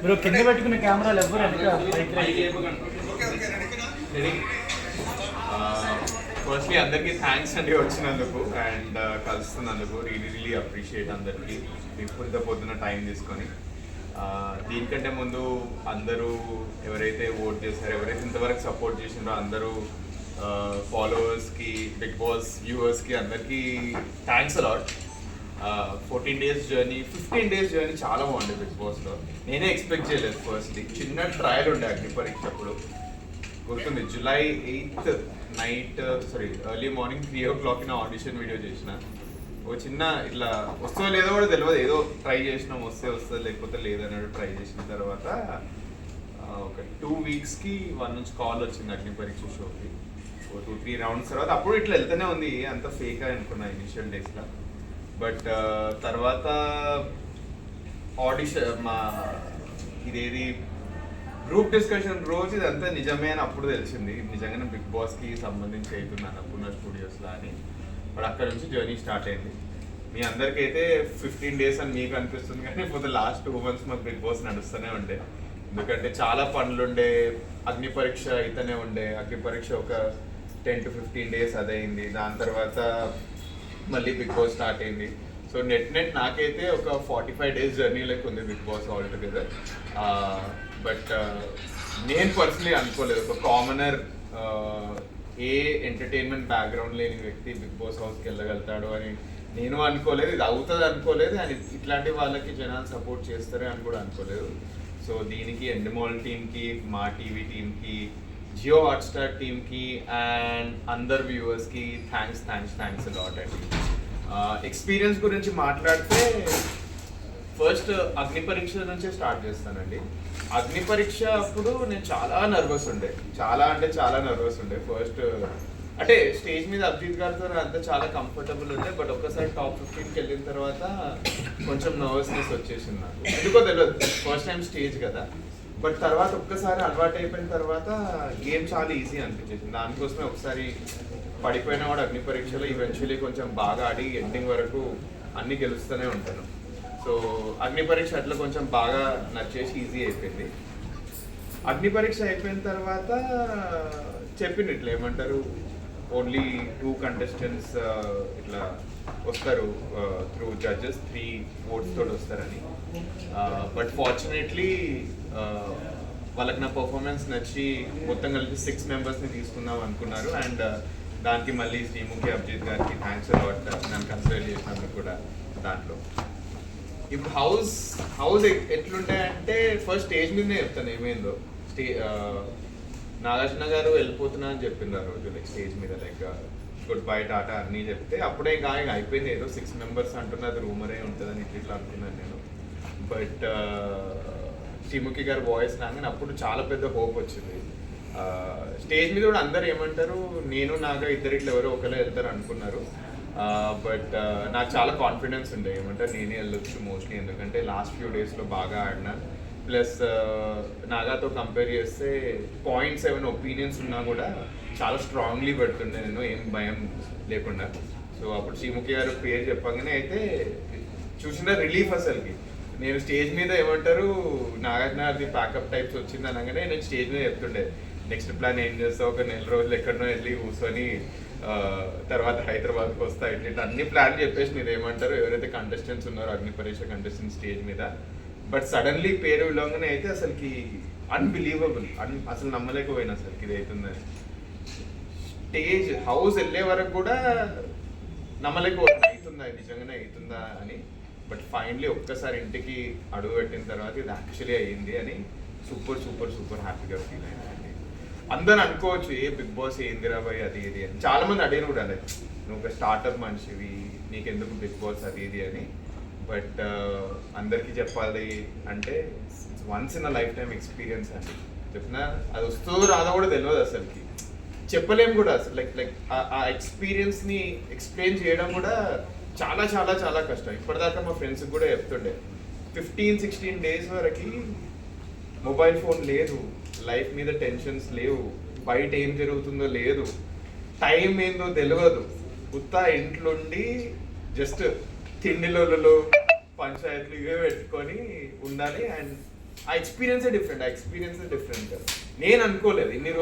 Bro కింద పెట్టుకున్న కెమెరాలు ఎవ్వరు ఫస్ట్లీ అందరికీ థ్యాంక్స్ అండి వచ్చినందుకు అండ్ కలుస్తున్నందుకు రియలీ అప్రిషియేట్ అందరికీ ఇప్పుడు పొద్దున్న టైం తీసుకొని దీనికంటే ముందు అందరూ ఎవరైతే ఓట్ చేశారో ఎవరైతే ఇంతవరకు సపోర్ట్ చేసినారో అందరూ ఫాలోవర్స్కి బిగ్ బాస్ వ్యూవర్స్కి అందరికీ thanks a lot 14 days journey 15 days journey చాలా బాగుంది బిగ్ బాస్లో. నేనే ఎక్స్పెక్ట్ చేయలేదు. ఫస్ట్లీ చిన్న ట్రయల్ ఉండే అగ్ని పరీక్ష అప్పుడు గుర్తుంది, July 8th night early morning 3 o'clock audition video చేసిన. ఒక చిన్న ఇట్లా వస్తుందో లేదో కూడా తెలియదు, ఏదో ట్రై చేసినాం, వస్తుంది లేకపోతే లేదన్నాడు. ట్రై చేసిన తర్వాత ఒక 2 weeksకి 1 నుంచి కాల్ వచ్చింది అగ్ని పరీక్ష షోకి. 2-3 rounds తర్వాత అప్పుడు ఇట్లా వెళ్తూనే ఉంది, అంత ఫేక్ అని అనుకున్నా ఇనిషియల్ డేస్లో. బట్ తర్వాత ఆడిషన్ మా ఇదేది గ్రూప్ డిస్కషన్ రోజు ఇదంతా నిజమే అని అప్పుడు తెలిసింది. నిజంగానే బిగ్ బాస్కి సంబంధించి అవుతున్నాను అప్పుడున్న స్టూడియోస్లో అని. బట్ అక్కడ నుంచి జర్నీ స్టార్ట్ అయింది. మీ అందరికైతే 15 days అని మీకు అనిపిస్తుంది, కానీ ఫర్ ద లాస్ట్ 2 months మాకు బిగ్ బాస్ నడుస్తూనే ఉండే. ఎందుకంటే చాలా పనులుండే, అగ్ని పరీక్ష అయితేనే ఉండే. అగ్ని పరీక్ష ఒక 10 to 15 days అదైంది. దాని తర్వాత మళ్ళీ బిగ్ బాస్ స్టార్ట్ అయింది. సో నెట్ నాకైతే ఒక 45 days జర్నీ లెక్క ఉంది big boss all together. But నేను పర్సనలీ అనుకోలేదు ఒక కామనర్ ఏ ఎంటర్టైన్మెంట్ బ్యాక్గ్రౌండ్ లేని వ్యక్తి బిగ్ బాస్ హౌస్కి వెళ్ళగలుగుతాడు అని నేను అనుకోలేదు. ఇది అవుతుంది అనుకోలేదు, అండ్ ఇట్లాంటి వాళ్ళకి జనాలు సపోర్ట్ చేస్తారు అని కూడా అనుకోలేదు. సో దీనికి ఎండమాల్ టీమ్కి, మా టీవీ టీమ్కి, జియో హాట్స్టార్ టీమ్కి అండ్ అందరు వ్యూవర్స్కి థ్యాంక్స్ అలాట్ అండి. ఎక్స్పీరియన్స్ గురించి మాట్లాడితే ఫస్ట్ అగ్ని పరీక్ష నుంచే స్టార్ట్ చేస్తానండి. అగ్ని పరీక్ష అప్పుడు నేను చాలా నర్వస్ ఉండే, చాలా నర్వస్ ఉండే. ఫస్ట్ అంటే స్టేజ్ మీద అభిజిత్ గారితో అంతా చాలా కంఫర్టబుల్ ఉండే. బట్ ఒక్కసారి టాప్ 15కి వెళ్ళిన తర్వాత కొంచెం నర్వస్నెస్ వచ్చేసింది నాకు, ఎందుకో తెలియదు. ఫస్ట్ టైం స్టేజ్ కదా. బట్ తర్వాత ఒక్కసారి అలవాటు అయిపోయిన తర్వాత గేమ్ చాలా ఈజీ అనిపించేసింది. దానికోసమే ఒకసారి పడిపోయిన వాడు అగ్ని పరీక్షలో ఈవెన్చువలీ కొంచెం బాగా ఆడి ఎండింగ్ వరకు అన్ని గెలుస్తూనే ఉంటాను. సో అగ్ని పరీక్ష అట్లా కొంచెం బాగా నచ్చేసి ఈజీ అయిపోయింది. అగ్ని పరీక్ష అయిపోయిన తర్వాత చెప్పింది ఇట్లా ఏమంటారు, ఓన్లీ 2 contestants ఇట్లా వస్తారు త్రూ జడ్జెస్, 3 votes తోటి వస్తారని. బట్ ఫార్చునేట్లీ వాళ్ళకి నా పర్ఫార్మెన్స్ నచ్చి మొత్తం కలిపి 6 members తీసుకుందాం అనుకున్నారు. అండ్ దానికి మళ్ళీ శ్రీముఖి, అభిజిత్ గారికి థ్యాంక్స్ అలాట్ నన్ను కన్సిడర్ చేసినందుకు కూడా. దాంట్లో ఇప్పుడు హౌస్ ఎట్లుంటాయంటే ఫస్ట్ స్టేజ్ మీదనే చెప్తాను ఏమైందో. నాగార్జున గారు వెళ్ళిపోతున్నా అని చెప్పింది ఆ రోజు, లైక్ స్టేజ్ మీద లైక్ గుడ్ బై టాటా అన్నీ చెప్తే అప్పుడే ఇంకా అయిపోయింది. ఏదో 6 members అంటున్నది రూమరే ఉంటుందని ఇట్లా అనుకున్నాను నేను. బట్ శ్రీముఖి గారు వాయిస్ రాగానే అప్పుడు చాలా పెద్ద హోప్ వచ్చింది. స్టేజ్ మీద కూడా అందరు ఏమంటారు, నేను నాగా ఇద్దరు ఇట్లా ఎవరో ఒకరే వెళ్తారు అనుకున్నారు. బట్ నాకు చాలా కాన్ఫిడెన్స్ ఉండే, ఏమంటారు నేనే వెళ్ళొచ్చు మోస్ట్లీ, ఎందుకంటే లాస్ట్ ఫ్యూ డేస్లో బాగా ఆడినా. ప్లస్ నాగాతో కంపేర్ చేస్తే 0.7 ఒపీనియన్స్ ఉన్నా కూడా చాలా స్ట్రాంగ్లీ పెడుతుండే నేను, ఏం భయం లేకుండా. సో అప్పుడు శ్రీముఖి గారు పేరు చెప్పగానే అయితే చూసిన రిలీఫ్ అసలుకి. నేను స్టేజ్ మీద ఏమంటారు నాగార్జునది ప్యాకప్ టైప్స్ వచ్చింది అనగానే నేను స్టేజ్ మీద చెప్తుండే నెక్స్ట్ ప్లాన్ ఏం చేస్తావు, ఒక 4 రోజులు ఎక్కడనో వెళ్ళి కూర్చొని తర్వాత హైదరాబాద్కి వస్తా ఇట్లా అన్ని ప్లాన్ చెప్పేసి మీరు ఏమంటారు ఎవరైతే కంటెస్టెంట్స్ ఉన్నారో అగ్ని పరీక్ష కంటెస్టెంట్ స్టేజ్ మీద. బట్ సడన్లీ పేరు విలోగానే అయితే అసలుకి అన్బిలీవబుల్, అసలు నమ్మలేకపోయినా అసలుకి ఇది అవుతుందని. స్టేజ్ హౌస్ వెళ్ళే వరకు కూడా నమ్మలేకపోయినా అవుతుందా నిజంగానే అవుతుందా అని. బట్ ఫైనలీ ఒక్కసారి ఇంటికి అడుగు పెట్టిన తర్వాత ఇది యాక్చువల్లీ అయ్యింది అని సూపర్ హ్యాపీగా ఫీల్ అయిందండి. అందరూ అనుకోవచ్చు ఏ బిగ్ బాస్ ఏందిరా బాయ్ అది ఇది అని. చాలా మంది అడిగిన కూడా అదే, నువ్వు ఒక స్టార్టప్ మనిషివి నీకెందుకు బిగ్ బాస్ అది ఇది అని. బట్ అందరికీ చెప్పాలి అంటే once in a life time experience అండి. చెప్పినా అది వస్తుందో రాదో కూడా తెలియదు అసలుకి, చెప్పలేము కూడా అసలు. లైక్ ఆ ఎక్స్పీరియన్స్ని ఎక్స్ప్లెయిన్ చేయడం కూడా చాలా కష్టం. ఇప్పటిదాకా మా ఫ్రెండ్స్కి కూడా చెప్తుండే 15-16 days వరకు మొబైల్ ఫోన్ లేదు, లైఫ్ మీద టెన్షన్స్ లేవు, బయట ఏం జరుగుతుందో లేదు, టైం ఏందో తెలియదు, ఉత్తా ఇంట్లోండి జస్ట్ తిండిలో పంచాయతీలు ఇవే పెట్టుకొని ఉండాలి. అండ్ ఆ ఎక్స్పీరియన్సే డిఫరెంట్, నేను అనుకోలేదు ఇన్ని రోజులు